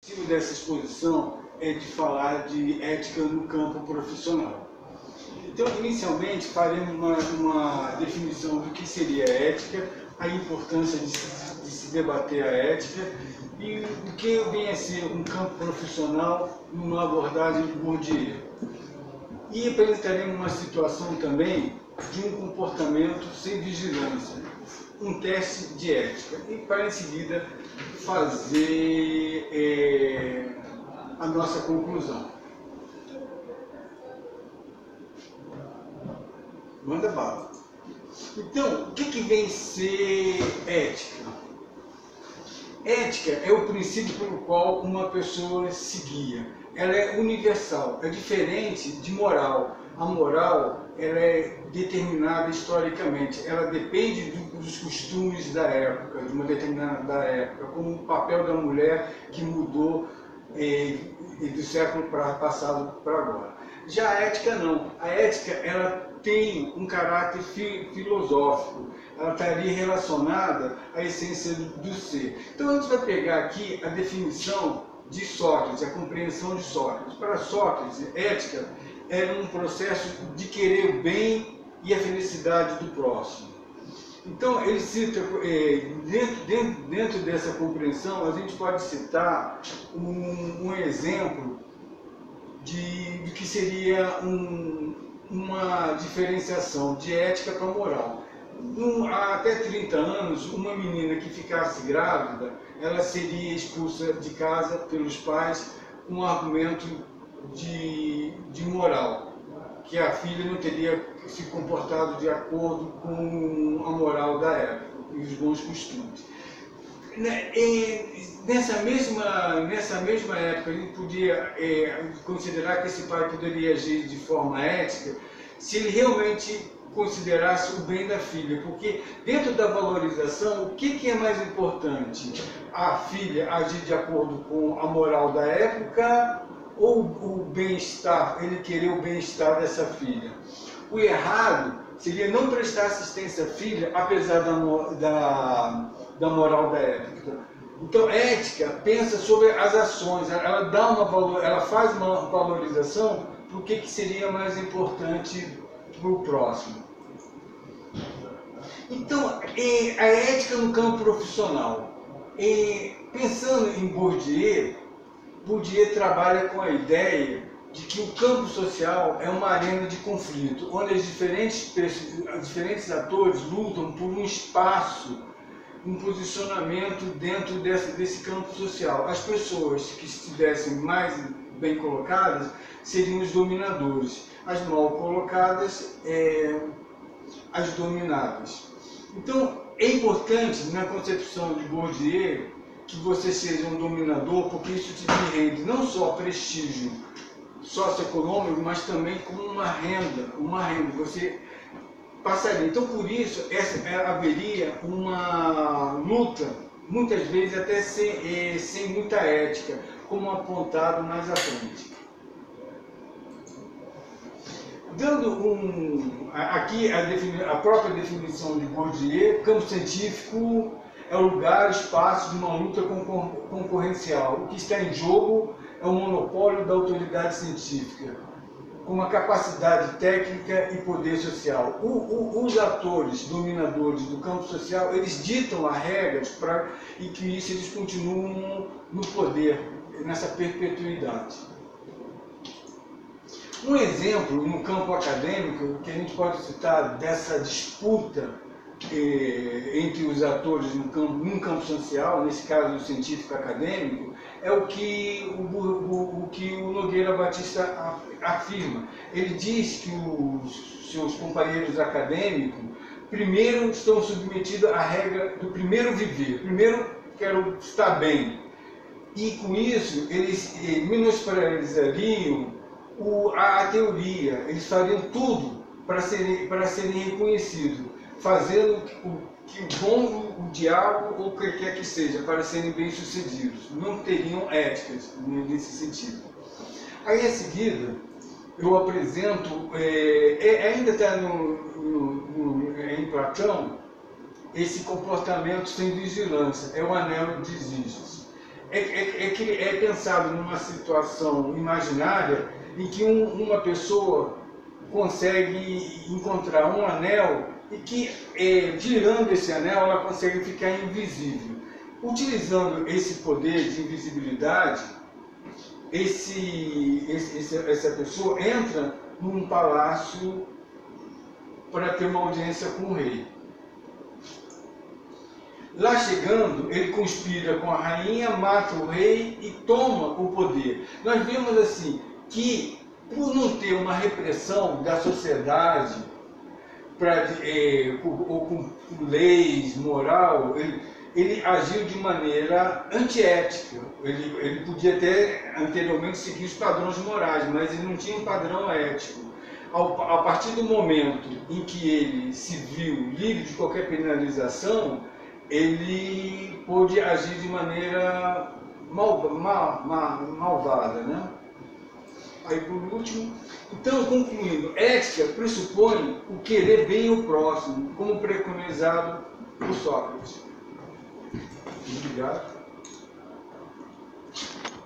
O objetivo dessa exposição é de falar de ética no campo profissional. Então, inicialmente, faremos uma definição do que seria ética, a importância de se debater a ética e o que vem a ser um campo profissional numa abordagem de Bourdieu. E apresentaremos uma situação também de um comportamento sem vigilância, um teste de ética, e para em seguida fazer a nossa conclusão. Manda bala. Então, o que vem ser ética? Ética é o princípio pelo qual uma pessoa se guia. Ela é universal, é diferente de moral. A moral ela é determinada historicamente, ela depende dos costumes da época, de uma determinada época, como o papel da mulher que mudou do século passado para agora. Já a ética não. A ética ela tem um caráter filosófico, ela estaria relacionada à essência do ser. Então a gente vai pegar aqui a definição de Sócrates, a compreensão de Sócrates. Para Sócrates, ética era um processo de querer o bem e a felicidade do próximo. Então ele cita, dentro dessa compreensão, a gente pode citar um exemplo do que seria uma diferenciação de ética para moral. Há até 30 anos, uma menina que ficasse grávida, ela seria expulsa de casa pelos pais com um argumento de moral, que a filha não teria se comportado de acordo com a moral da época e os bons costumes. Nessa mesma época, a gente podia considerar que esse pai poderia agir de forma ética se ele realmente considerasse o bem da filha, porque dentro da valorização, o que é mais importante? A filha agir de acordo com a moral da época ou o bem-estar, ele querer o bem-estar dessa filha? O errado seria não prestar assistência à filha, apesar da moral da época. Então, ética pensa sobre as ações, ela faz uma valorização para o que seria mais importante para o próximo. Então, a ética no campo profissional. Pensando em Bourdieu trabalha com a ideia de que o campo social é uma arena de conflito, onde os diferentes atores lutam por um espaço, um posicionamento dentro desse campo social. As pessoas que estivessem mais bem colocadas seriam os dominadores, as mal colocadas, as dominadas. Então, é importante, na concepção de Bourdieu, que você seja um dominador, porque isso te rende não só prestígio socioeconômico, mas também como uma renda. Você passaria. Então, por isso, haveria uma luta, muitas vezes até sem muita ética, como apontado mais à frente. Dando aqui a própria definição de Bourdieu, campo científico é o lugar, espaço de uma luta concorrencial. O que está em jogo é o monopólio da autoridade científica, com uma capacidade técnica e poder social. Os atores dominadores do campo social, eles ditam as regras e que isso eles continuam no poder, nessa perpetuidade. Um exemplo no campo acadêmico que a gente pode citar dessa disputa entre os atores num campo social, nesse caso o científico acadêmico, é o que o Nogueira Batista afirma. Ele diz que os seus companheiros acadêmicos primeiro estão submetidos à regra do primeiro viver, primeiro quero estar bem, e com isso eles menosprezariam a teoria, eles fariam tudo para serem reconhecidos, fazendo o bom, o diabo ou o que quer que seja, para serem bem-sucedidos. Não teriam éticas nesse sentido. Aí, em seguida, eu apresento, ainda está em Platão, esse comportamento sem vigilância, é o anel de Giges. é pensado numa situação imaginária em que uma pessoa consegue encontrar um anel e que, girando esse anel, ela consegue ficar invisível. Utilizando esse poder de invisibilidade, essa pessoa entra num palácio para ter uma audiência com o rei. Lá chegando, ele conspira com a rainha, mata o rei e toma o poder. Nós vemos assim que, por não ter uma repressão da sociedade, ou com leis, moral, ele agiu de maneira antiética. Ele podia até anteriormente seguir os padrões morais, mas ele não tinha um padrão ético. A partir do momento em que ele se viu livre de qualquer penalização, ele pôde agir de maneira malvada, né? Aí, por último, então, concluindo, ética pressupõe o querer bem o próximo, como preconizado por Sócrates. Obrigado.